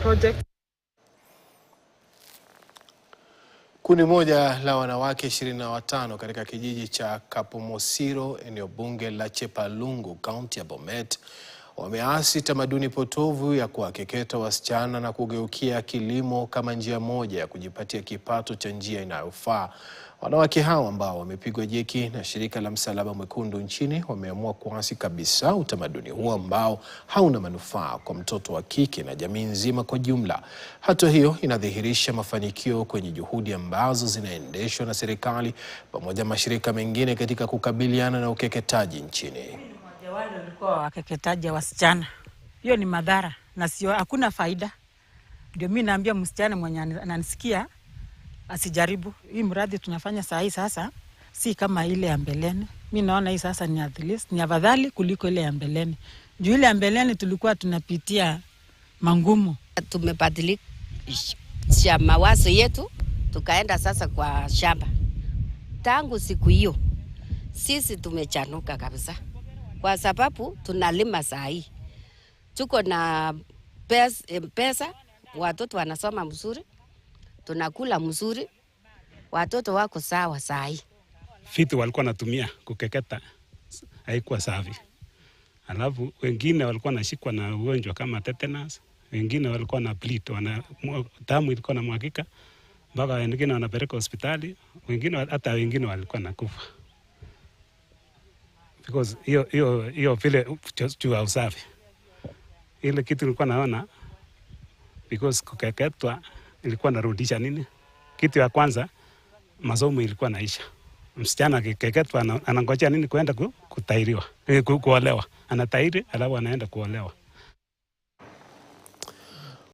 project. Kundi moja la wanawake 25 katika kijiji cha Kapomosiro, eneo bunge la Chepalungu, kaunti ya Bomet, wameasi tamaduni potovu ya kuwakeketa wasichana na kugeukia kilimo kama njia moja ya kujipatia kipato cha njia inayofaa. Wanawake hao ambao wamepigwa jeki na shirika la Msalaba Mwekundu nchini wameamua kuasi kabisa utamaduni huo ambao hauna manufaa kwa mtoto wa kike na jamii nzima kwa jumla. Hatua hiyo inadhihirisha mafanikio kwenye juhudi ambazo zinaendeshwa na serikali pamoja na mashirika mengine katika kukabiliana na ukeketaji nchini. Wale walikuwa wakeketaji wasichana. Hiyo ni madhara na sio, hakuna faida. Ndio mimi naambia msichana mwenye ananisikia asijaribu. Hii mradi tunafanya saa hii sasa si kama ile ya mbeleni. Mimi naona hii sasa ni at least ni afadhali kuliko ile ya mbeleni. Juu ile ya mbeleni tulikuwa tunapitia mangumu. Tumebadilisha mawazo yetu tukaenda sasa kwa shamba. Tangu siku hiyo sisi tumechanuka kabisa. Kwa sababu tunalima saa hii. Tuko na pesa, watoto wanasoma mzuri, tunakula mzuri, watoto wako sawa saa hii. Vitu walikuwa natumia kukeketa haikuwa safi. Alafu wengine walikuwa nashikwa na ugonjwa kama tetanus, wengine walikuwa na bleed, damu ilikuwa inamwagika, mpaka wengine wanapeleka hospitali, wengine walikuwa nakufa. Because hiyo vile juu usafi. Ile kitu nilikuwa naona because kukeketwa ilikuwa narudisha nini? Kitu ya kwanza masomo ilikuwa naisha. Msichana akikeketwa anangojea nini kuenda kutairiwa, kuolewa. Anatairi alafu anaenda kuolewa.